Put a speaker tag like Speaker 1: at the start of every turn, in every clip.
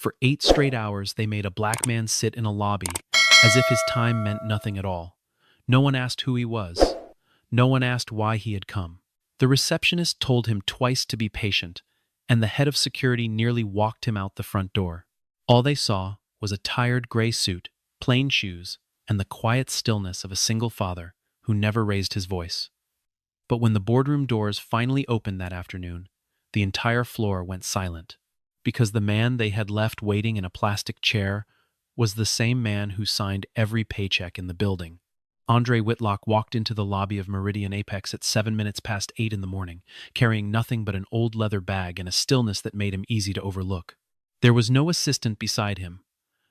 Speaker 1: For 8 straight hours, they made a black man sit in a lobby, as if his time meant nothing at all. No one asked who he was. No one asked why he had come. The receptionist told him twice to be patient, and the head of security nearly walked him out the front door. All they saw was a tired gray suit, plain shoes, and the quiet stillness of a single father who never raised his voice. But when the boardroom doors finally opened that afternoon, the entire floor went silent, because the man they had left waiting in a plastic chair was the same man who signed every paycheck in the building. Andre Whitlock walked into the lobby of Meridian Apex at 7 minutes past 8 in the morning, carrying nothing but an old leather bag and a stillness that made him easy to overlook. There was no assistant beside him,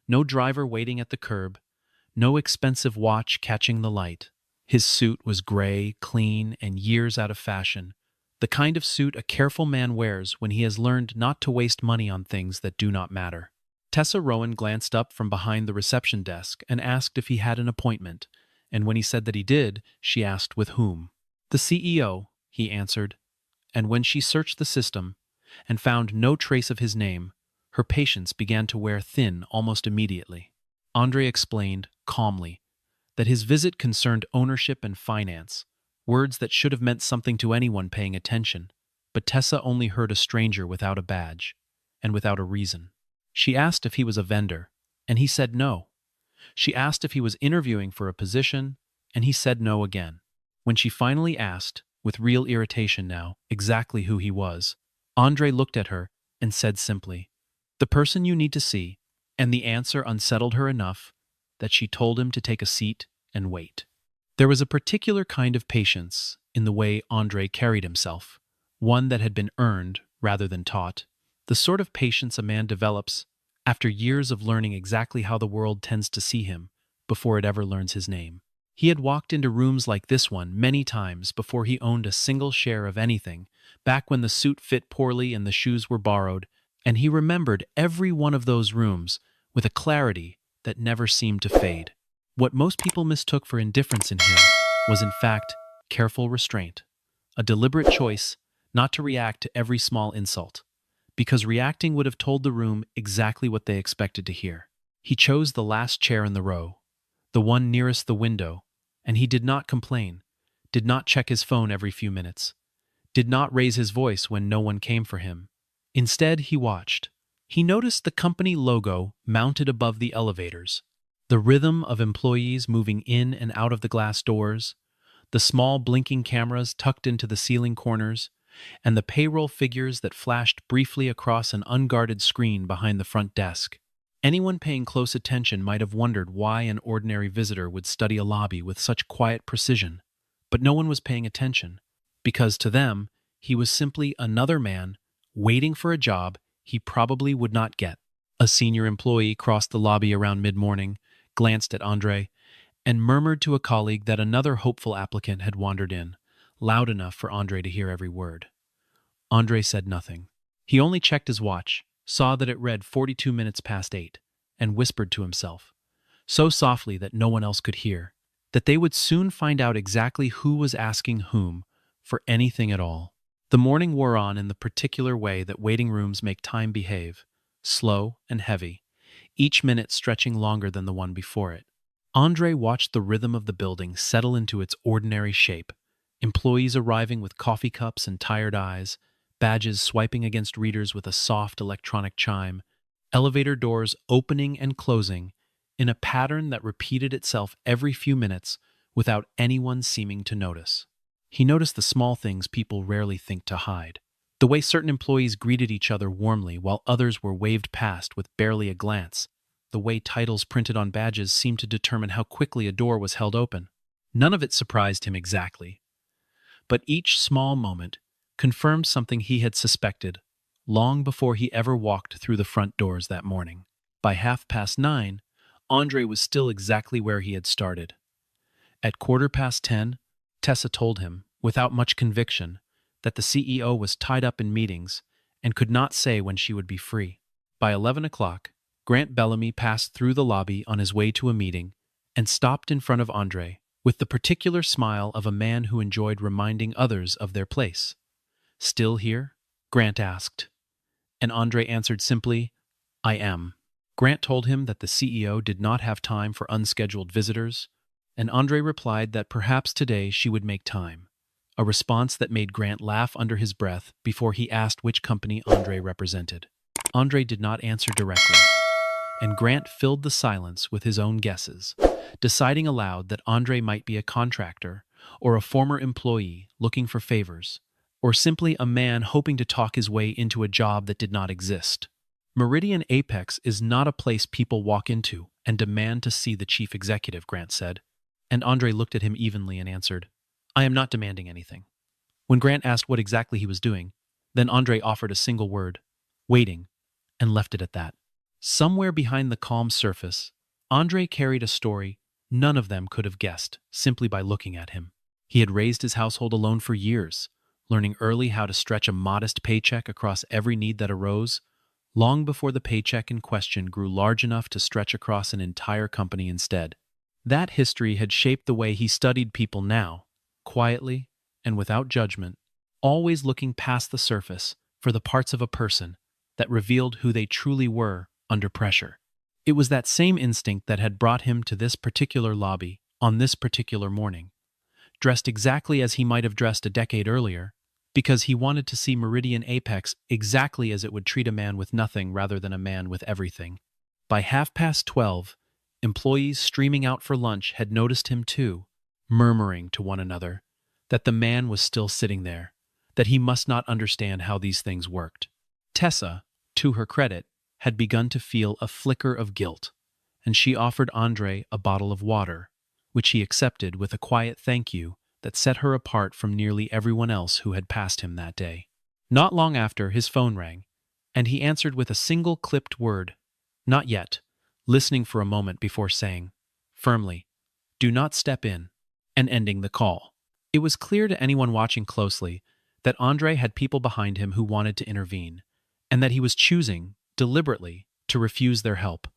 Speaker 1: no driver waiting at the curb, no expensive watch catching the light. His suit was gray, clean, and years out of fashion, the kind of suit a careful man wears when he has learned not to waste money on things that do not matter. Tessa Rowan glanced up from behind the reception desk and asked if he had an appointment, and when he said that he did, she asked with whom. "The CEO," he answered, and when she searched the system and found no trace of his name, her patience began to wear thin almost immediately. Andre explained, calmly, that his visit concerned ownership and finance, words that should have meant something to anyone paying attention, but Tessa only heard a stranger without a badge, and without a reason. She asked if he was a vendor, and he said no. She asked if he was interviewing for a position, and he said no again. When she finally asked, with real irritation now, exactly who he was, Andre looked at her and said simply, "The person you need to see," and the answer unsettled her enough that she told him to take a seat and wait. There was a particular kind of patience in the way Andre carried himself, one that had been earned rather than taught, the sort of patience a man develops after years of learning exactly how the world tends to see him before it ever learns his name. He had walked into rooms like this one many times before he owned a single share of anything, back when the suit fit poorly and the shoes were borrowed, and he remembered every one of those rooms with a clarity that never seemed to fade. What most people mistook for indifference in him was in fact careful restraint, a deliberate choice not to react to every small insult, because reacting would have told the room exactly what they expected to hear. He chose the last chair in the row, the one nearest the window, and he did not complain, did not check his phone every few minutes, did not raise his voice when no one came for him. Instead, he watched. He noticed the company logo mounted above the elevators, the rhythm of employees moving in and out of the glass doors, the small blinking cameras tucked into the ceiling corners, and the payroll figures that flashed briefly across an unguarded screen behind the front desk. Anyone paying close attention might have wondered why an ordinary visitor would study a lobby with such quiet precision, but no one was paying attention, because to them, he was simply another man waiting for a job he probably would not get. A senior employee crossed the lobby around mid-morning, glanced at Andre, and murmured to a colleague that another hopeful applicant had wandered in, loud enough for Andre to hear every word. Andre said nothing. He only checked his watch, saw that it read 42 minutes past 8, and whispered to himself, so softly that no one else could hear, that they would soon find out exactly who was asking whom for anything at all. The morning wore on in the particular way that waiting rooms make time behave, slow and heavy, each minute stretching longer than the one before it. Andre watched the rhythm of the building settle into its ordinary shape, employees arriving with coffee cups and tired eyes, badges swiping against readers with a soft electronic chime, elevator doors opening and closing in a pattern that repeated itself every few minutes without anyone seeming to notice. He noticed the small things people rarely think to hide. The way certain employees greeted each other warmly while others were waved past with barely a glance. The way titles printed on badges seemed to determine how quickly a door was held open. None of it surprised him exactly, but each small moment confirmed something he had suspected long before he ever walked through the front doors that morning. By 9:30, Andre was still exactly where he had started. At 10:15, Tessa told him, without much conviction, that the CEO was tied up in meetings and could not say when she would be free. By 11 o'clock, Grant Bellamy passed through the lobby on his way to a meeting and stopped in front of Andre with the particular smile of a man who enjoyed reminding others of their place. "Still here?" Grant asked, and Andre answered simply, I am. Grant told him that the CEO did not have time for unscheduled visitors, and Andre replied that perhaps today she would make time, a response that made Grant laugh under his breath before he asked which company Andre represented. Andre did not answer directly, and Grant filled the silence with his own guesses, deciding aloud that Andre might be a contractor or a former employee looking for favors, or simply a man hoping to talk his way into a job that did not exist. Meridian Apex is not a place people walk into and demand to see the chief executive, Grant said. And Andre looked at him evenly and answered, I am not demanding anything. When Grant asked what exactly he was doing, then Andre offered a single word, waiting, and left it at that. Somewhere behind the calm surface, Andre carried a story none of them could have guessed simply by looking at him. He had raised his household alone for years, learning early how to stretch a modest paycheck across every need that arose, long before the paycheck in question grew large enough to stretch across an entire company instead. That history had shaped the way he studied people now, quietly and without judgment, always looking past the surface for the parts of a person that revealed who they truly were under pressure. It was that same instinct that had brought him to this particular lobby on this particular morning, dressed exactly as he might have dressed a decade earlier, because he wanted to see Meridian Apex exactly as it would treat a man with nothing rather than a man with everything. By 12:30, employees streaming out for lunch had noticed him too, murmuring to one another that the man was still sitting there, that he must not understand how these things worked. Tessa, to her credit, had begun to feel a flicker of guilt, and she offered Andre a bottle of water, which he accepted with a quiet thank you that set her apart from nearly everyone else who had passed him that day. Not long after, his phone rang, and he answered with a single clipped word, "Not yet," listening for a moment before saying, firmly, "Do not step in," and ending the call. It was clear to anyone watching closely that Andre had people behind him who wanted to intervene, and that he was choosing, deliberately, to refuse their help,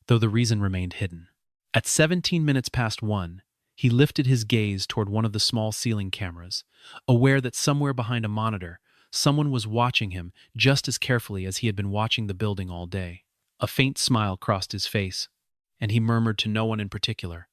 Speaker 1: though the reason remained hidden. At 17 minutes past 1, he lifted his gaze toward one of the small ceiling cameras, aware that somewhere behind a monitor, someone was watching him just as carefully as he had been watching the building all day. A faint smile crossed his face, and he murmured to no one in particular,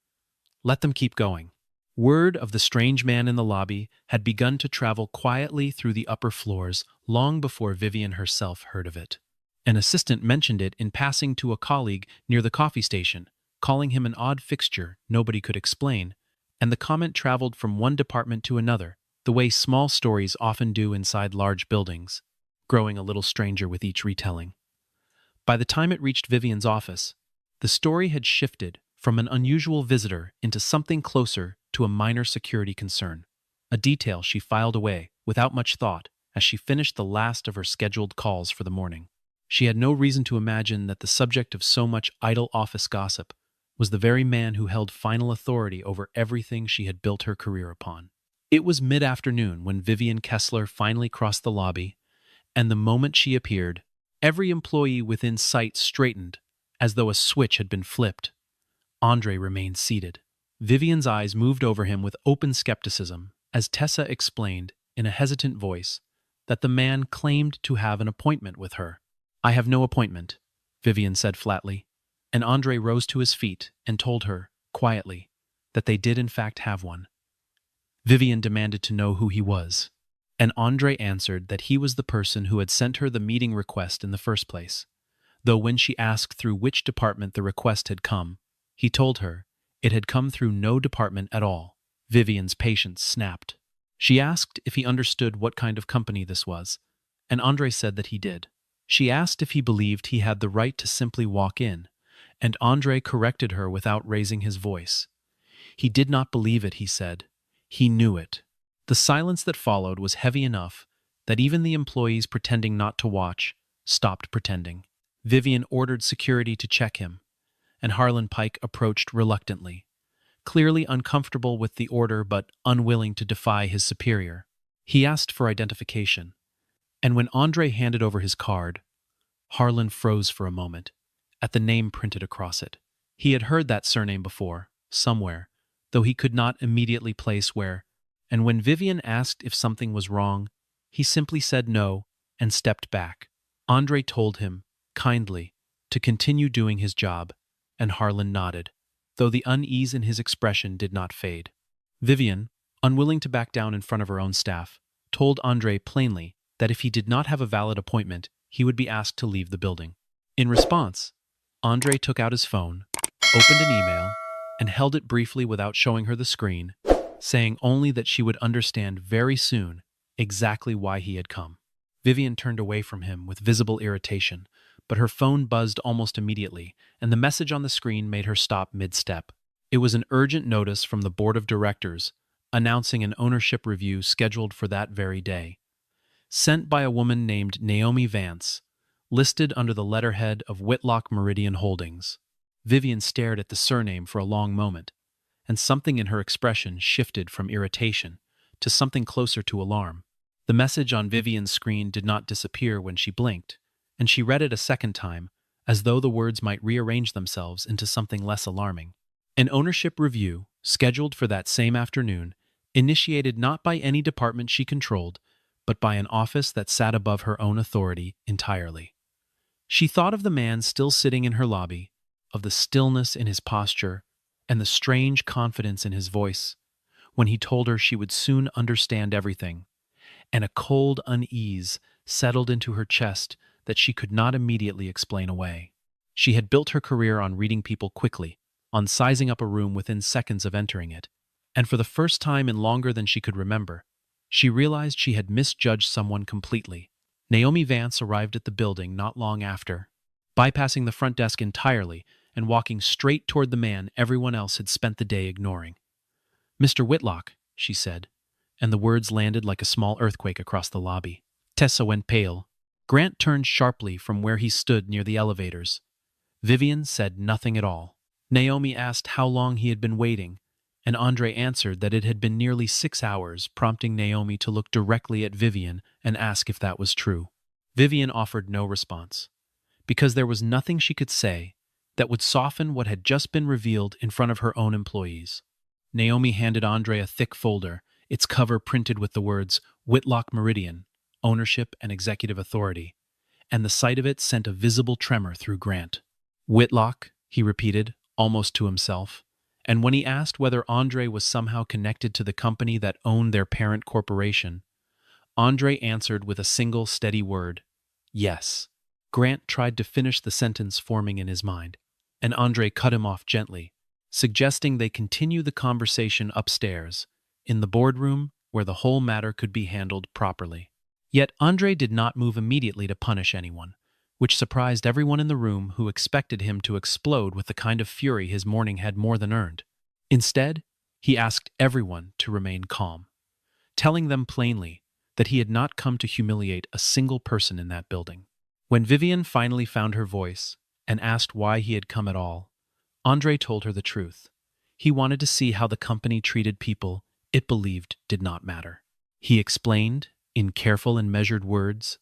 Speaker 1: "Let them keep going." Word of the strange man in the lobby had begun to travel quietly through the upper floors long before Vivian herself heard of it. An assistant mentioned it in passing to a colleague near the coffee station, calling him an odd fixture nobody could explain, and the comment traveled from one department to another, the way small stories often do inside large buildings, growing a little stranger with each retelling. By the time it reached Vivian's office, the story had shifted from an unusual visitor into something closer to a minor security concern, a detail she filed away without much thought as she finished the last of her scheduled calls for the morning. She had no reason to imagine that the subject of so much idle office gossip was the very man who held final authority over everything she had built her career upon. It was mid-afternoon when Vivian Kessler finally crossed the lobby, and the moment she appeared, every employee within sight straightened, as though a switch had been flipped. Andre remained seated. Vivian's eyes moved over him with open skepticism as Tessa explained, in a hesitant voice, that the man claimed to have an appointment with her. "I have no appointment," Vivian said flatly, and Andre rose to his feet and told her, quietly, that they did in fact have one. Vivian demanded to know who he was, and Andre answered that he was the person who had sent her the meeting request in the first place, though when she asked through which department the request had come, he told her it had come through no department at all. Vivian's patience snapped. She asked if he understood what kind of company this was, and Andre said that he did. She asked if he believed he had the right to simply walk in, and Andre corrected her without raising his voice. He did not believe it, he said. He knew it. The silence that followed was heavy enough that even the employees pretending not to watch stopped pretending. Vivian ordered security to check him, and Harlan Pike approached reluctantly, clearly uncomfortable with the order but unwilling to defy his superior. He asked for identification, and when Andre handed over his card, Harlan froze for a moment at the name printed across it. He had heard that surname before, somewhere, though he could not immediately place where, and when Vivian asked if something was wrong, he simply said no and stepped back. Andre told him, kindly, to continue doing his job, and Harlan nodded, though the unease in his expression did not fade. Vivian, unwilling to back down in front of her own staff, told Andre plainly that if he did not have a valid appointment, he would be asked to leave the building. In response, Andre took out his phone, opened an email, and held it briefly without showing her the screen, saying only that she would understand very soon exactly why he had come. Vivian turned away from him with visible irritation, but her phone buzzed almost immediately, and the message on the screen made her stop mid-step. It was an urgent notice from the board of directors announcing an ownership review scheduled for that very day. Sent by a woman named Naomi Vance, listed under the letterhead of Whitlock Meridian Holdings. Vivian stared at the surname for a long moment, and something in her expression shifted from irritation to something closer to alarm. The message on Vivian's screen did not disappear when she blinked, and she read it a second time, as though the words might rearrange themselves into something less alarming. An ownership review, scheduled for that same afternoon, initiated not by any department she controlled, but by an office that sat above her own authority entirely. She thought of the man still sitting in her lobby, of the stillness in his posture, and the strange confidence in his voice, when he told her she would soon understand everything, and a cold unease settled into her chest that she could not immediately explain away. She had built her career on reading people quickly, on sizing up a room within seconds of entering it, and for the first time in longer than she could remember, she realized she had misjudged someone completely. Naomi Vance arrived at the building not long after, bypassing the front desk entirely and walking straight toward the man everyone else had spent the day ignoring. "Mr. Whitlock," she said, and the words landed like a small earthquake across the lobby. Tessa went pale. Grant turned sharply from where he stood near the elevators. Vivian said nothing at all. Naomi asked how long he had been waiting, and Andre answered that it had been nearly 6 hours, prompting Naomi to look directly at Vivian and ask if that was true. Vivian offered no response, because there was nothing she could say that would soften what had just been revealed in front of her own employees. Naomi handed Andre a thick folder, its cover printed with the words Whitlock Meridian, Ownership and Executive Authority, and the sight of it sent a visible tremor through Grant. "Whitlock," he repeated, almost to himself, and when he asked whether Andre was somehow connected to the company that owned their parent corporation, Andre answered with a single steady word, "Yes." Grant tried to finish the sentence forming in his mind, and Andre cut him off gently, suggesting they continue the conversation upstairs, in the boardroom where the whole matter could be handled properly. Yet Andre did not move immediately to punish anyone, which surprised everyone in the room who expected him to explode with the kind of fury his morning had more than earned. Instead, he asked everyone to remain calm, telling them plainly that he had not come to humiliate a single person in that building. When Vivian finally found her voice and asked why he had come at all, Andre told her the truth. He wanted to see how the company treated people it believed did not matter. He explained, in careful and measured words,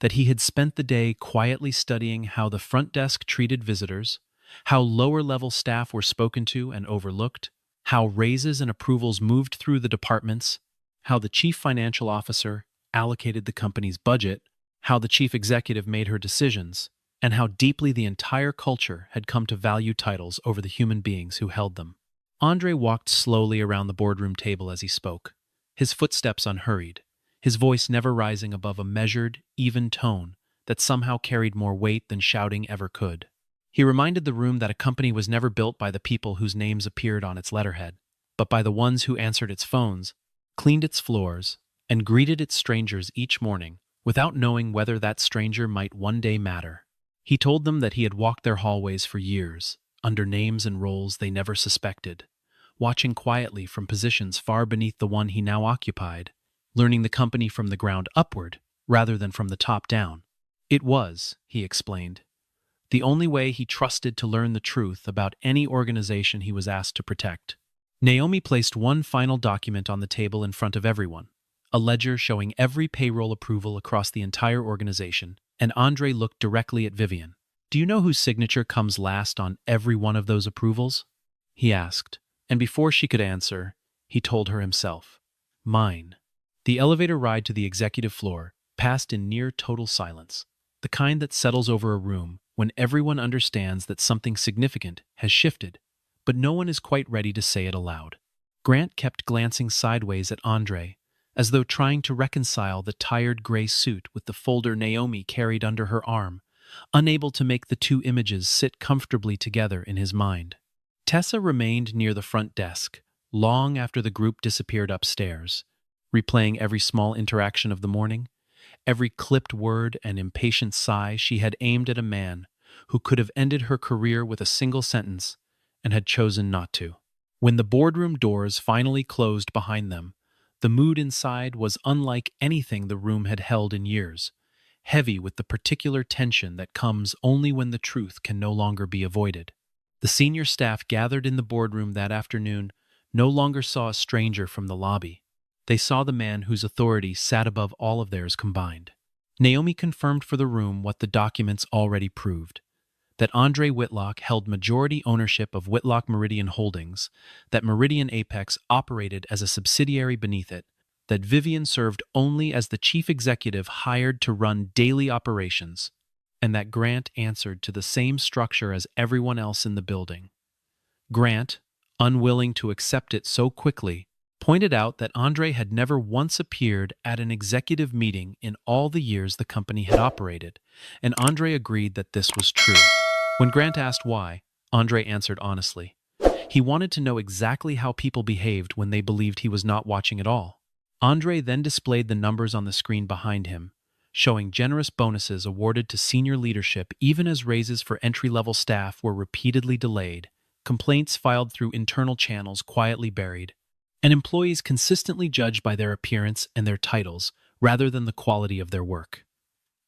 Speaker 1: that he had spent the day quietly studying how the front desk treated visitors, how lower-level staff were spoken to and overlooked, how raises and approvals moved through the departments, how the chief financial officer allocated the company's budget, how the chief executive made her decisions, and how deeply the entire culture had come to value titles over the human beings who held them. Andre walked slowly around the boardroom table as he spoke, his footsteps unhurried, his voice never rising above a measured, even tone that somehow carried more weight than shouting ever could. He reminded the room that a company was never built by the people whose names appeared on its letterhead, but by the ones who answered its phones, cleaned its floors, and greeted its strangers each morning without knowing whether that stranger might one day matter. He told them that he had walked their hallways for years, under names and roles they never suspected, watching quietly from positions far beneath the one he now occupied, learning the company from the ground upward rather than from the top down. It was, he explained, the only way he trusted to learn the truth about any organization he was asked to protect. Naomi placed one final document on the table in front of everyone, a ledger showing every payroll approval across the entire organization, and Andre looked directly at Vivian. "Do you know whose signature comes last on every one of those approvals?" he asked, and before she could answer, he told her himself. "Mine." The elevator ride to the executive floor passed in near total silence, the kind that settles over a room when everyone understands that something significant has shifted, but no one is quite ready to say it aloud. Grant kept glancing sideways at Andre, as though trying to reconcile the tired gray suit with the folder Naomi carried under her arm, unable to make the two images sit comfortably together in his mind. Tessa remained near the front desk, long after the group disappeared upstairs, replaying every small interaction of the morning, every clipped word and impatient sigh she had aimed at a man who could have ended her career with a single sentence and had chosen not to. When the boardroom doors finally closed behind them, the mood inside was unlike anything the room had held in years, heavy with the particular tension that comes only when the truth can no longer be avoided. The senior staff gathered in the boardroom that afternoon no longer saw a stranger from the lobby. They saw the man whose authority sat above all of theirs combined. Naomi confirmed for the room what the documents already proved: that Andre Whitlock held majority ownership of Whitlock Meridian Holdings, that Meridian Apex operated as a subsidiary beneath it, that Vivian served only as the chief executive hired to run daily operations, and that Grant answered to the same structure as everyone else in the building. Grant, unwilling to accept it so quickly, pointed out that Andre had never once appeared at an executive meeting in all the years the company had operated, and Andre agreed that this was true. When Grant asked why, Andre answered honestly. He wanted to know exactly how people behaved when they believed he was not watching at all. Andre then displayed the numbers on the screen behind him, showing generous bonuses awarded to senior leadership even as raises for entry-level staff were repeatedly delayed, complaints filed through internal channels quietly buried, and employees consistently judged by their appearance and their titles rather than the quality of their work.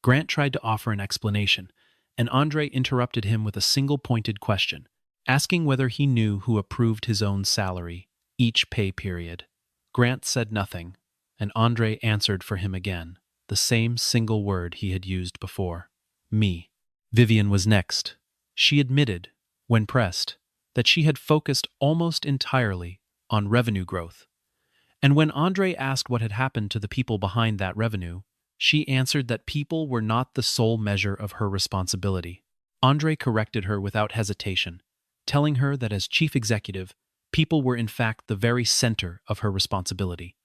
Speaker 1: Grant tried to offer an explanation, and Andre interrupted him with a single-pointed question, asking whether he knew who approved his own salary each pay period. Grant said nothing, and Andre answered for him again, the same single word he had used before: me. Vivian was next. She admitted, when pressed, that she had focused almost entirely on revenue growth. And when Andre asked what had happened to the people behind that revenue, she answered that people were not the sole measure of her responsibility. Andre corrected her without hesitation, telling her that as chief executive, people were in fact the very center of her responsibility,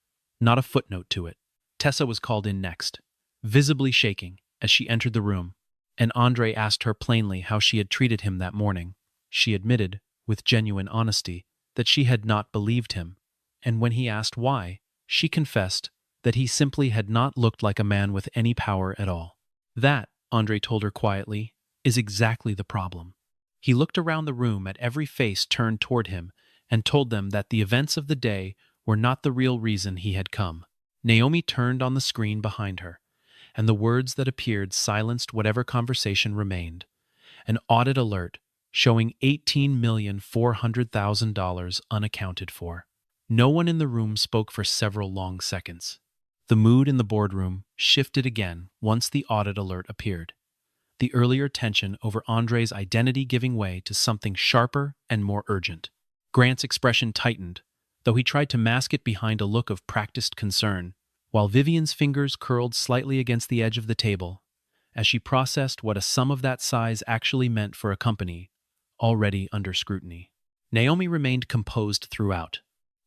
Speaker 1: not a footnote to it. Tessa was called in next, visibly shaking as she entered the room, and Andre asked her plainly how she had treated him that morning. She admitted, with genuine honesty, that she had not believed him, and when he asked why, she confessed that he simply had not looked like a man with any power at all. That, Andre told her quietly, is exactly the problem. He looked around the room at every face turned toward him and told them that the events of the day were not the real reason he had come. Naomi turned on the screen behind her, and the words that appeared silenced whatever conversation remained. An audit alert showing $18,400,000 unaccounted for. No one in the room spoke for several long seconds. The mood in the boardroom shifted again once the audit alert appeared, the earlier tension over Andre's identity giving way to something sharper and more urgent. Grant's expression tightened, though he tried to mask it behind a look of practiced concern, while Vivian's fingers curled slightly against the edge of the table, as she processed what a sum of that size actually meant for a company already under scrutiny. Naomi remained composed throughout,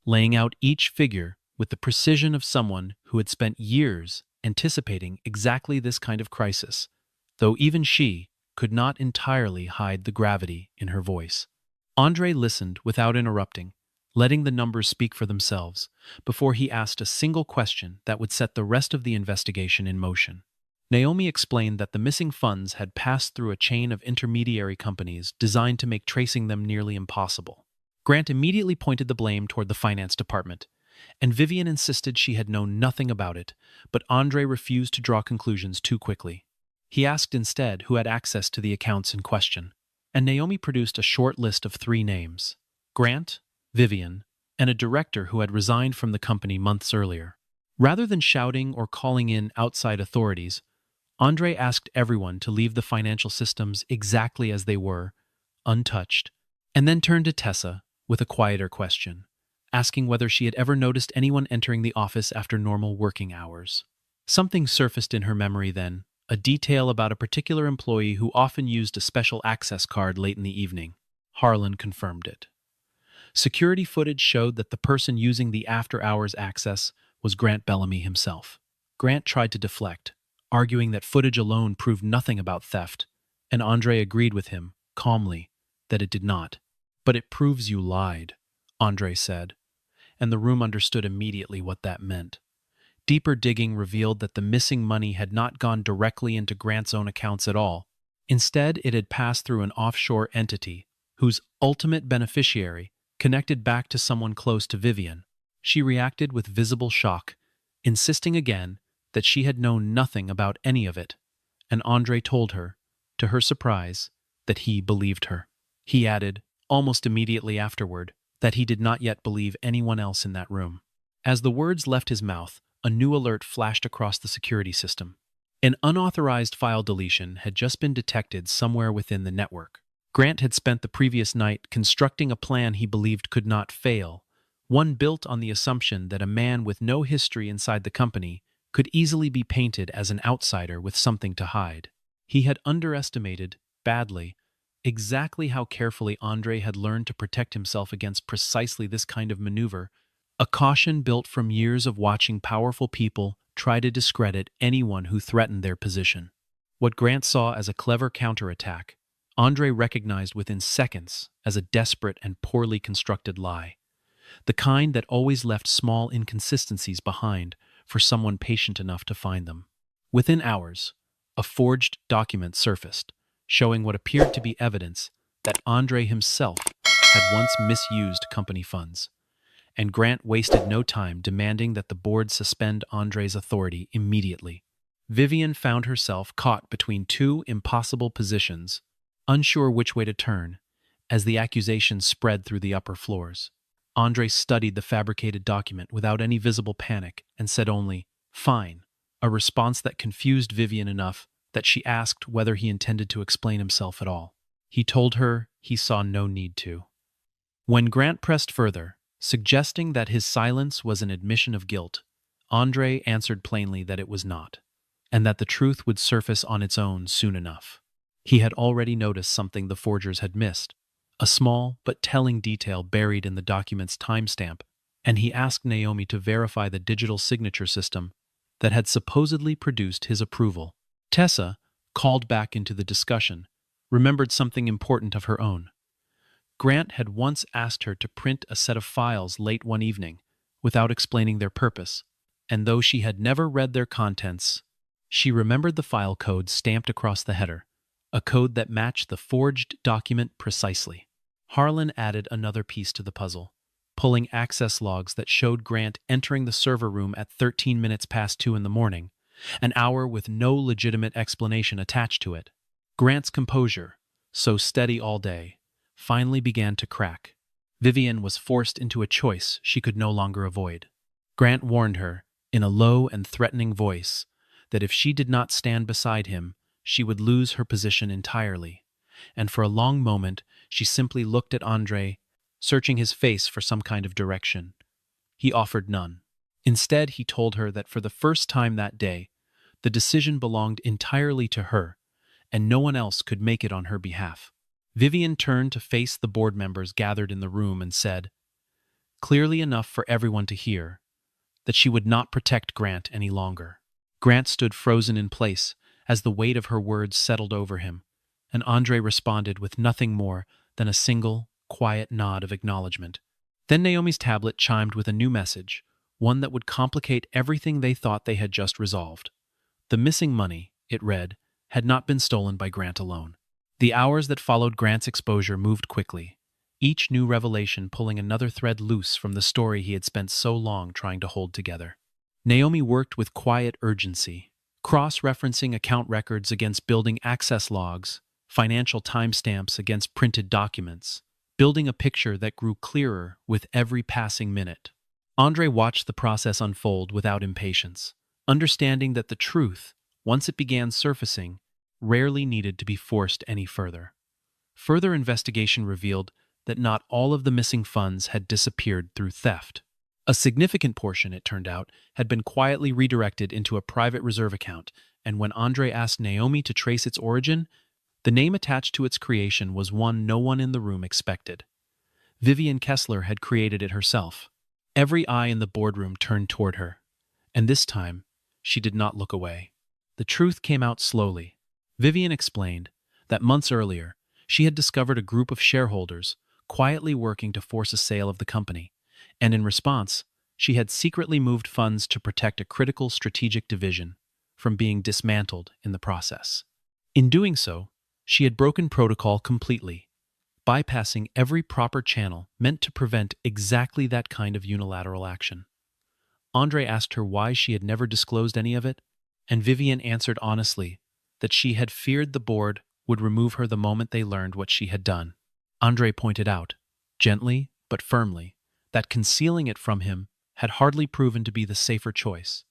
Speaker 1: laying out each figure with the precision of someone who had spent years anticipating exactly this kind of crisis, though even she could not entirely hide the gravity in her voice. Andre listened without interrupting, letting the numbers speak for themselves, before he asked a single question that would set the rest of the investigation in motion. Naomi explained that the missing funds had passed through a chain of intermediary companies designed to make tracing them nearly impossible. Grant immediately pointed the blame toward the finance department, and Vivian insisted she had known nothing about it, but Andre refused to draw conclusions too quickly. He asked instead who had access to the accounts in question, and Naomi produced a short list of 3 names: Grant, Vivian, and a director who had resigned from the company months earlier. Rather than shouting or calling in outside authorities, Andre asked everyone to leave the financial systems exactly as they were, untouched, and then turned to Tessa with a quieter question, asking whether she had ever noticed anyone entering the office after normal working hours. Something surfaced in her memory then, a detail about a particular employee who often used a special access card late in the evening. Harlan confirmed it. Security footage showed that the person using the after-hours access was Grant Bellamy himself. Grant tried to deflect, arguing that footage alone proved nothing about theft, and Andre agreed with him, calmly, that it did not. "But it proves you lied," Andre said, and the room understood immediately what that meant. Deeper digging revealed that the missing money had not gone directly into Grant's own accounts at all. Instead, it had passed through an offshore entity, whose ultimate beneficiary connected back to someone close to Vivian. She reacted with visible shock, insisting again that she had known nothing about any of it, and Andre told her, to her surprise, that he believed her. He added, almost immediately afterward, that he did not yet believe anyone else in that room. As the words left his mouth, a new alert flashed across the security system. An unauthorized file deletion had just been detected somewhere within the network. Grant had spent the previous night constructing a plan he believed could not fail, one built on the assumption that a man with no history inside the company could easily be painted as an outsider with something to hide. He had underestimated, badly, exactly how carefully Andre had learned to protect himself against precisely this kind of maneuver, a caution built from years of watching powerful people try to discredit anyone who threatened their position. What Grant saw as a clever counterattack, Andre recognized within seconds as a desperate and poorly constructed lie, the kind that always left small inconsistencies behind for someone patient enough to find them. Within hours, a forged document surfaced, showing what appeared to be evidence that Andre himself had once misused company funds, and Grant wasted no time demanding that the board suspend Andre's authority immediately. Vivian found herself caught between two impossible positions, unsure which way to turn, as the accusations spread through the upper floors. Andre studied the fabricated document without any visible panic and said only, "Fine," a response that confused Vivian enough that she asked whether he intended to explain himself at all. He told her he saw no need to. When Grant pressed further, suggesting that his silence was an admission of guilt, Andre answered plainly that it was not, and that the truth would surface on its own soon enough. He had already noticed something the forgers had missed, a small but telling detail buried in the document's timestamp, and he asked Naomi to verify the digital signature system that had supposedly produced his approval. Tessa, called back into the discussion, remembered something important of her own. Grant had once asked her to print a set of files late one evening, without explaining their purpose, and though she had never read their contents, she remembered the file code stamped across the header, a code that matched the forged document precisely. Harlan added another piece to the puzzle, pulling access logs that showed Grant entering the server room at 13 minutes past 2 in the morning, an hour with no legitimate explanation attached to it. Grant's composure, so steady all day, finally began to crack. Vivian was forced into a choice she could no longer avoid. Grant warned her, in a low and threatening voice, that if she did not stand beside him, she would lose her position entirely, and for a long moment she simply looked at Andre, searching his face for some kind of direction. He offered none. Instead, he told her that for the first time that day, the decision belonged entirely to her, and no one else could make it on her behalf. Vivian turned to face the board members gathered in the room and said, clearly enough for everyone to hear, that she would not protect Grant any longer. Grant stood frozen in place as the weight of her words settled over him, and Andre responded with nothing more than a single, quiet nod of acknowledgement. Then Naomi's tablet chimed with a new message, one that would complicate everything they thought they had just resolved. The missing money, it read, had not been stolen by Grant alone. The hours that followed Grant's exposure moved quickly, each new revelation pulling another thread loose from the story he had spent so long trying to hold together. Naomi worked with quiet urgency, cross-referencing account records against building access logs, financial timestamps against printed documents, building a picture that grew clearer with every passing minute. Andre watched the process unfold without impatience, understanding that the truth, once it began surfacing, rarely needed to be forced any further. Further investigation revealed that not all of the missing funds had disappeared through theft. A significant portion, it turned out, had been quietly redirected into a private reserve account and when Andre asked Naomi to trace its origin, the name attached to its creation was one no one in the room expected. Vivian Kessler had created it herself. Every eye in the boardroom turned toward her, and this time, she did not look away. The truth came out slowly. Vivian explained that months earlier, she had discovered a group of shareholders quietly working to force a sale of the company, and in response, she had secretly moved funds to protect a critical strategic division from being dismantled in the process. In doing so, she had broken protocol completely, bypassing every proper channel meant to prevent exactly that kind of unilateral action. Andre asked her why she had never disclosed any of it, and Vivian answered honestly that she had feared the board would remove her the moment they learned what she had done. Andre pointed out, gently but firmly, that concealing it from him had hardly proven to be the safer choice,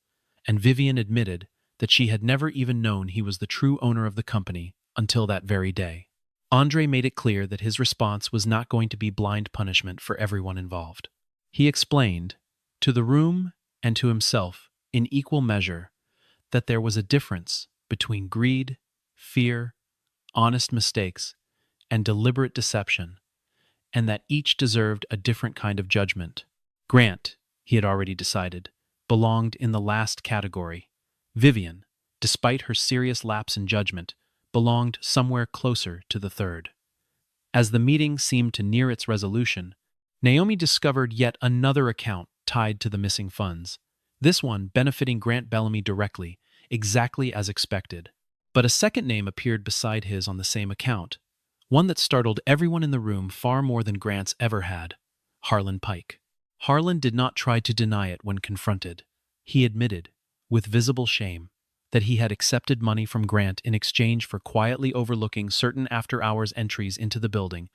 Speaker 1: and Vivian admitted that she had never even known he was the true owner of the company until that very day. Andre made it clear that his response was not going to be blind punishment for everyone involved. He explained, to the room and to himself in equal measure, that there was a difference between greed, fear, honest mistakes, and deliberate deception, and that each deserved a different kind of judgment. Grant, he had already decided, belonged in the last category. Vivian, despite her serious lapse in judgment, belonged somewhere closer to the third. As the meeting seemed to near its resolution, Naomi discovered yet another account tied to the missing funds, this one benefiting Grant Bellamy directly, exactly as expected. But a second name appeared beside his on the same account, one that startled everyone in the room far more than Grant's ever had: Harlan Pike. Harlan did not try to deny it when confronted. He admitted, with visible shame, that he had accepted money from Grant in exchange for quietly overlooking certain after-hours entries into the building,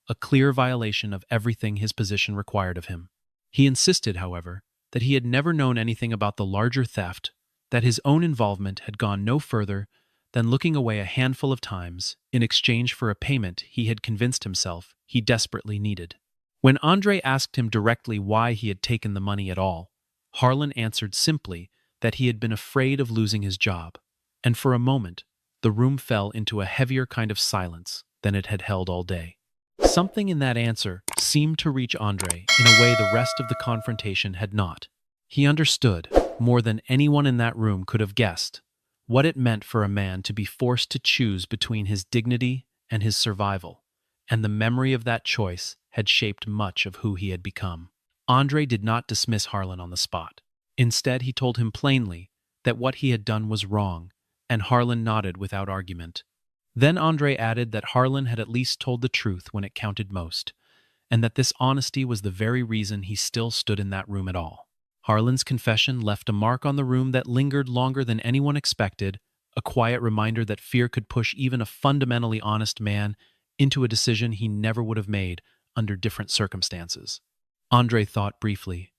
Speaker 1: a clear violation of everything his position required of him. He insisted, however, that he had never known anything about the larger theft, that his own involvement had gone no further than looking away a handful of times in exchange for a payment he had convinced himself he desperately needed. When Andre asked him directly why he had taken the money at all, Harlan answered simply that he had been afraid of losing his job, and for a moment, the room fell into a heavier kind of silence than it had held all day. Something in that answer seemed to reach Andre in a way the rest of the confrontation had not. He understood, more than anyone in that room could have guessed, what it meant for a man to be forced to choose between his dignity and his survival, and the memory of that choice had shaped much of who he had become. Andre did not dismiss Harlan on the spot. Instead, he told him plainly that what he had done was wrong, and Harlan nodded without argument. Then Andre added that Harlan had at least told the truth when it counted most, and that this honesty was the very reason he still stood in that room at all. Harlan's confession left a mark on the room that lingered longer than anyone expected, a quiet reminder that fear could push even a fundamentally honest man into a decision he never would have made under different circumstances. Andre thought briefly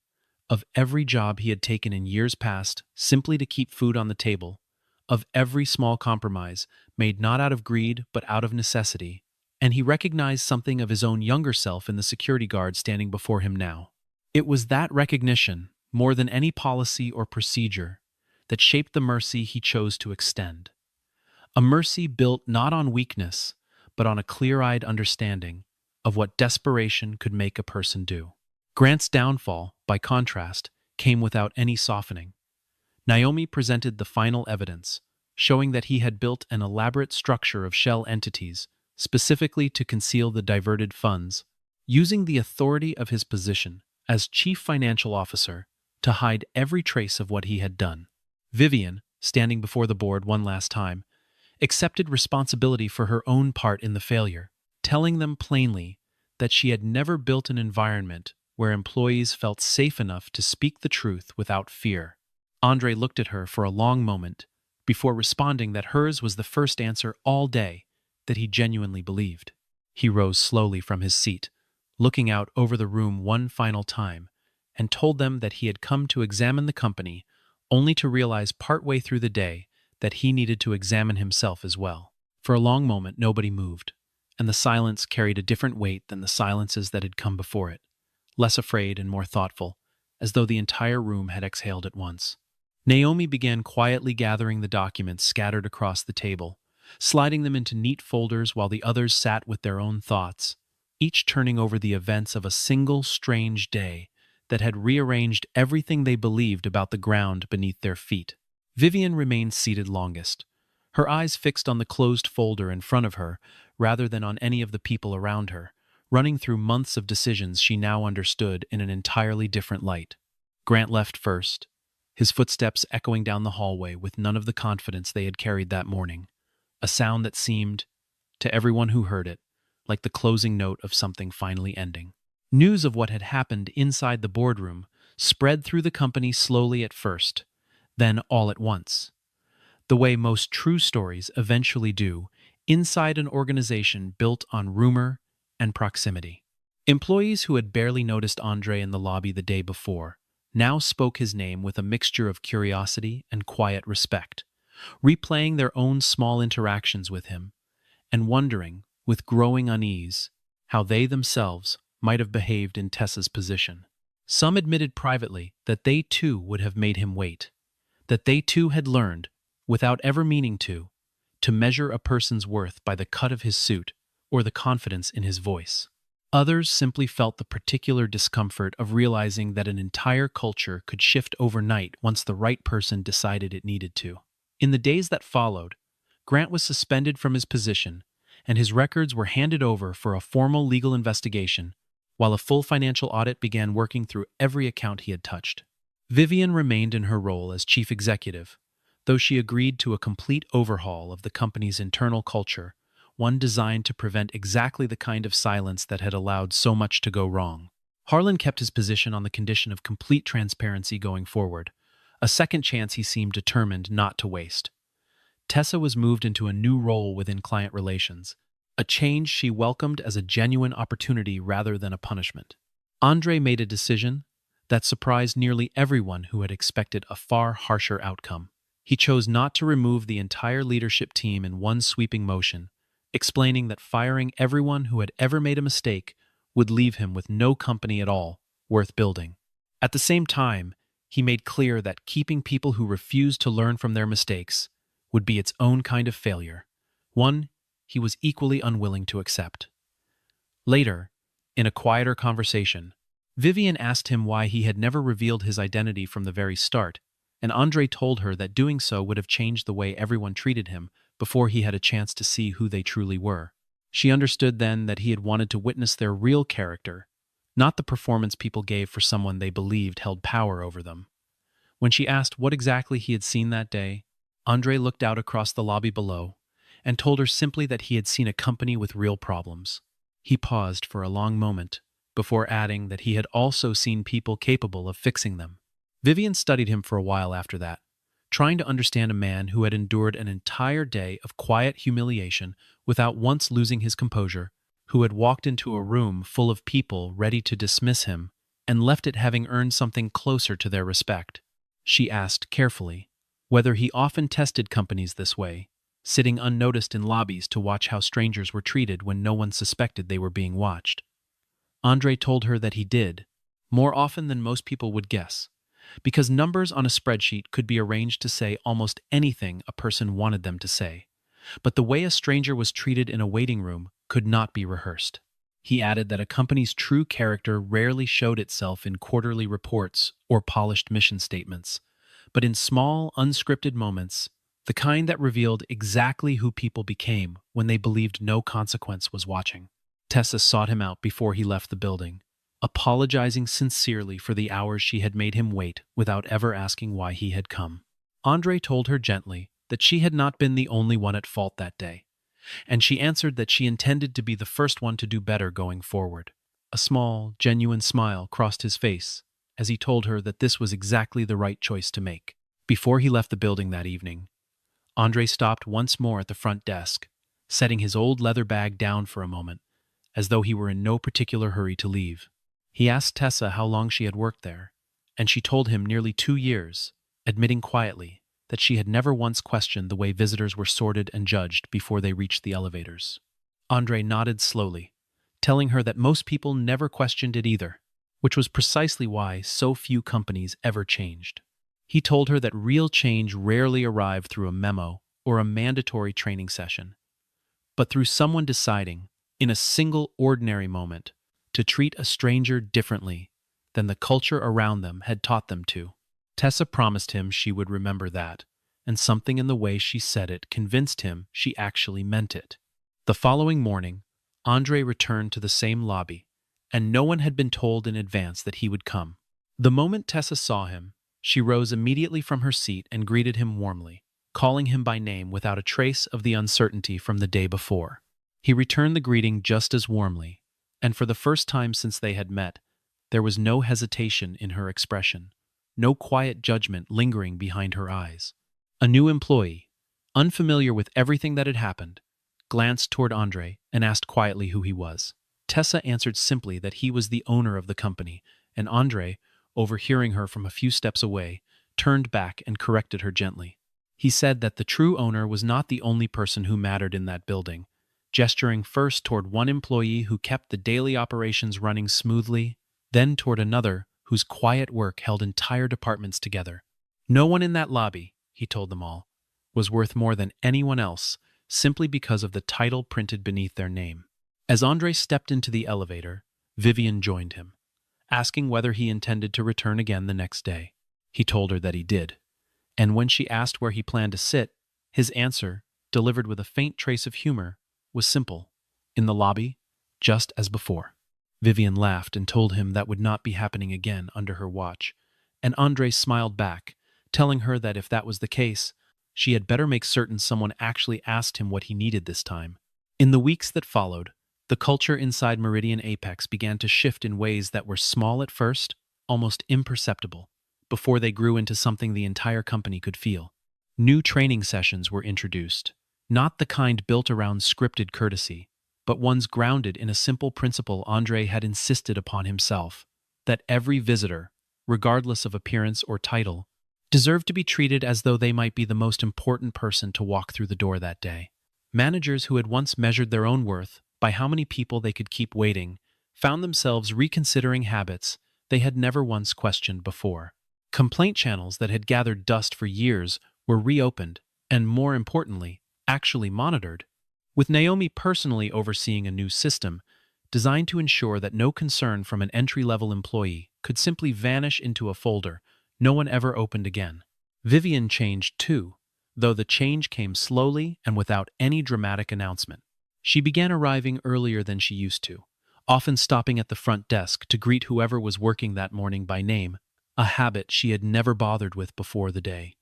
Speaker 1: of every job he had taken in years past simply to keep food on the table, of every small compromise made not out of greed but out of necessity, and he recognized something of his own younger self in the security guard standing before him now. It was that recognition, more than any policy or procedure, that shaped the mercy he chose to extend. A mercy built not on weakness, but on a clear-eyed understanding of what desperation could make a person do. Grant's downfall, by contrast, came without any softening. Naomi presented the final evidence, showing that he had built an elaborate structure of shell entities, specifically to conceal the diverted funds, using the authority of his position as chief financial officer to hide every trace of what he had done. Vivian, standing before the board one last time, accepted responsibility for her own part in the failure, telling them plainly that she had never built an environment where employees felt safe enough to speak the truth without fear. Andre looked at her for a long moment before responding that hers was the first answer all day that he genuinely believed. He rose slowly from his seat, looking out over the room one final time, and told them that he had come to examine the company only to realize partway through the day that he needed to examine himself as well. For a long moment, nobody moved, and the silence carried a different weight than the silences that had come before it, less afraid and more thoughtful, as though the entire room had exhaled at once. Naomi began quietly gathering the documents scattered across the table, sliding them into neat folders while the others sat with their own thoughts, each turning over the events of a single strange day that had rearranged everything they believed about the ground beneath their feet. Vivian remained seated longest, her eyes fixed on the closed folder in front of her rather than on any of the people around her, running through months of decisions she now understood in an entirely different light. Grant left first, his footsteps echoing down the hallway with none of the confidence they had carried that morning, a sound that seemed, to everyone who heard it, like the closing note of something finally ending. News of what had happened inside the boardroom spread through the company slowly at first, then all at once. The way most true stories eventually do, inside an organization built on rumor and proximity. Employees who had barely noticed Andre in the lobby the day before now spoke his name with a mixture of curiosity and quiet respect, replaying their own small interactions with him, and wondering, with growing unease, how they themselves might have behaved in Tessa's position. Some admitted privately that they too would have made him wait, that they too had learned, without ever meaning to measure a person's worth by the cut of his suit or the confidence in his voice. Others simply felt the particular discomfort of realizing that an entire culture could shift overnight once the right person decided it needed to. In the days that followed, Grant was suspended from his position, and his records were handed over for a formal legal investigation, while a full financial audit began working through every account he had touched. Vivian remained in her role as chief executive, though she agreed to a complete overhaul of the company's internal culture, one designed to prevent exactly the kind of silence that had allowed so much to go wrong. Harlan kept his position on the condition of complete transparency going forward, a second chance he seemed determined not to waste. Tessa was moved into a new role within client relations, a change she welcomed as a genuine opportunity rather than a punishment. Andre made a decision that surprised nearly everyone who had expected a far harsher outcome. He chose not to remove the entire leadership team in one sweeping motion, explaining that firing everyone who had ever made a mistake would leave him with no company at all worth building. At the same time, he made clear that keeping people who refused to learn from their mistakes would be its own kind of failure, one he was equally unwilling to accept. Later, in a quieter conversation, Vivian asked him why he had never revealed his identity from the very start, and Andre told her that doing so would have changed the way everyone treated him before he had a chance to see who they truly were. She understood then that he had wanted to witness their real character, not the performance people gave for someone they believed held power over them. When she asked what exactly he had seen that day, Andre looked out across the lobby below and told her simply that he had seen a company with real problems. He paused for a long moment before adding that he had also seen people capable of fixing them. Vivian studied him for a while after that, trying to understand a man who had endured an entire day of quiet humiliation without once losing his composure, who had walked into a room full of people ready to dismiss him and left it having earned something closer to their respect. She asked carefully whether he often tested companies this way, sitting unnoticed in lobbies to watch how strangers were treated when no one suspected they were being watched. Andre told her that he did, more often than most people would guess, because numbers on a spreadsheet could be arranged to say almost anything a person wanted them to say. But the way a stranger was treated in a waiting room could not be rehearsed. He added that a company's true character rarely showed itself in quarterly reports or polished mission statements, but in small, unscripted moments, the kind that revealed exactly who people became when they believed no consequence was watching. Tessa sought him out before he left the building, apologizing sincerely for the hours she had made him wait without ever asking why he had come. Andre told her gently that she had not been the only one at fault that day, and she answered that she intended to be the first one to do better going forward. A small, genuine smile crossed his face as he told her that this was exactly the right choice to make. Before he left the building that evening, Andre stopped once more at the front desk, setting his old leather bag down for a moment, as though he were in no particular hurry to leave. He asked Tessa how long she had worked there, and she told him nearly 2 years, admitting quietly that she had never once questioned the way visitors were sorted and judged before they reached the elevators. Andre nodded slowly, telling her that most people never questioned it either, which was precisely why so few companies ever changed. He told her that real change rarely arrived through a memo or a mandatory training session, but through someone deciding, in a single ordinary moment, to treat a stranger differently than the culture around them had taught them to. Tessa promised him she would remember that, and something in the way she said it convinced him she actually meant it. The following morning, Andre returned to the same lobby, and no one had been told in advance that he would come. The moment Tessa saw him, she rose immediately from her seat and greeted him warmly, calling him by name without a trace of the uncertainty from the day before. He returned the greeting just as warmly, and for the first time since they had met, there was no hesitation in her expression, no quiet judgment lingering behind her eyes. A new employee, unfamiliar with everything that had happened, glanced toward Andre and asked quietly who he was. Tessa answered simply that he was the owner of the company, and Andre, overhearing her from a few steps away, turned back and corrected her gently. He said that the true owner was not the only person who mattered in that building, gesturing first toward one employee who kept the daily operations running smoothly, then toward another whose quiet work held entire departments together. No one in that lobby, he told them all, was worth more than anyone else simply because of the title printed beneath their name. As Andre stepped into the elevator, Vivian joined him, asking whether he intended to return again the next day. He told her that he did, and when she asked where he planned to sit, his answer, delivered with a faint trace of humor, was simple: in the lobby, just as before. Vivian laughed and told him that would not be happening again under her watch, and Andre smiled back, telling her that if that was the case, she had better make certain someone actually asked him what he needed this time. In the weeks that followed, the culture inside Meridian Apex began to shift in ways that were small at first, almost imperceptible, before they grew into something the entire company could feel. New training sessions were introduced, not the kind built around scripted courtesy, but ones grounded in a simple principle Andre had insisted upon himself: that every visitor, regardless of appearance or title, deserved to be treated as though they might be the most important person to walk through the door that day. Managers who had once measured their own worth by how many people they could keep waiting found themselves reconsidering habits they had never once questioned before. Complaint channels that had gathered dust for years were reopened and, more importantly, actually monitored, with Naomi personally overseeing a new system designed to ensure that no concern from an entry-level employee could simply vanish into a folder no one ever opened again. Vivian changed too, though the change came slowly and without any dramatic announcement. She began arriving earlier than she used to, often stopping at the front desk to greet whoever was working that morning by name, a habit she had never bothered with before the day.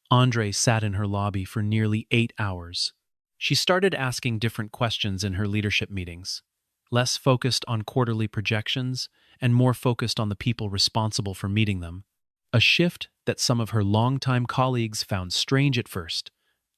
Speaker 1: Andre sat in her lobby for nearly 8 hours. She started asking different questions in her leadership meetings, less focused on quarterly projections and more focused on the people responsible for meeting them, a shift that some of her longtime colleagues found strange at first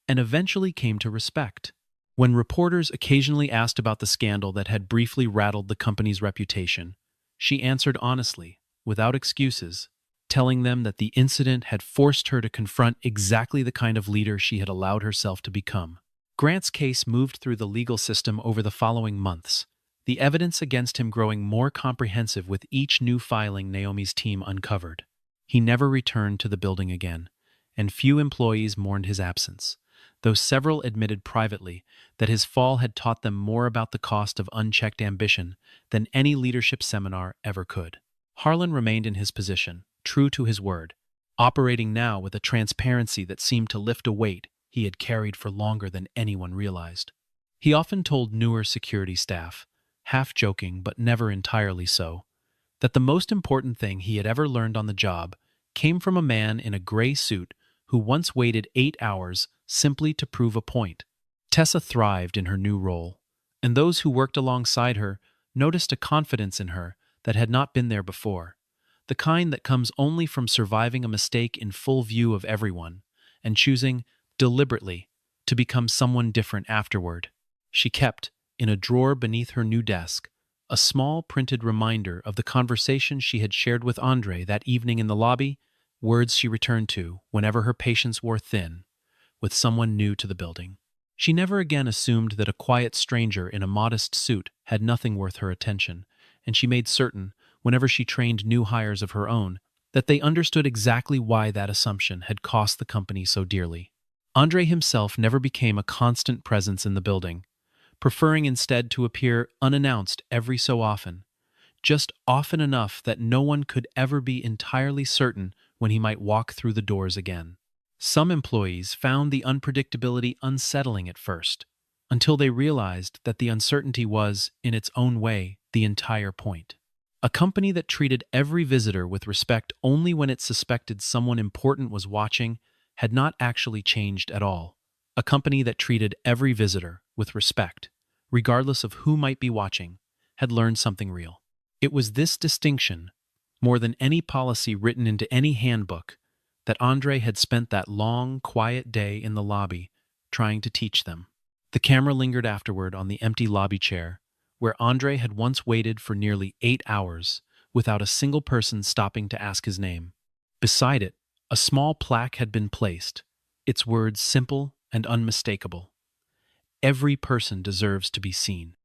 Speaker 1: and eventually came to respect. When reporters occasionally asked about the scandal that had briefly rattled the company's reputation, she answered honestly, without excuses, telling them that the incident had forced her to confront exactly the kind of leader she had allowed herself to become. Grant's case moved through the legal system over the following months, the evidence against him growing more comprehensive with each new filing Naomi's team uncovered. He never returned to the building again, and few employees mourned his absence, though several admitted privately that his fall had taught them more about the cost of unchecked ambition than any leadership seminar ever could. Harlan remained in his position, true to his word, operating now with a transparency that seemed to lift a weight he had carried for longer than anyone realized. He often told newer security staff, half joking but never entirely so, that the most important thing he had ever learned on the job came from a man in a gray suit who once waited 8 hours simply to prove a point. Tessa thrived in her new role, and those who worked alongside her noticed a confidence in her that had not been there before, the kind that comes only from surviving a mistake in full view of everyone and choosing, deliberately, to become someone different afterward. She kept, in a drawer beneath her new desk, a small printed reminder of the conversation she had shared with Andre that evening in the lobby, words she returned to whenever her patience wore thin, with someone new to the building. She never again assumed that a quiet stranger in a modest suit had nothing worth her attention, and she made certain, whenever she trained new hires of her own, that they understood exactly why that assumption had cost the company so dearly. Andre himself never became a constant presence in the building, preferring instead to appear unannounced every so often, just often enough that no one could ever be entirely certain when he might walk through the doors again. Some employees found the unpredictability unsettling at first, until they realized that the uncertainty was, in its own way, the entire point. A company that treated every visitor with respect only when it suspected someone important was watching had not actually changed at all. A company that treated every visitor with respect, regardless of who might be watching, had learned something real. It was this distinction, more than any policy written into any handbook, that Andre had spent that long, quiet day in the lobby trying to teach them. The camera lingered afterward on the empty lobby chair, where Andre had once waited for nearly 8 hours without a single person stopping to ask his name. Beside it, a small plaque had been placed, its words simple and unmistakable. Every person deserves to be seen.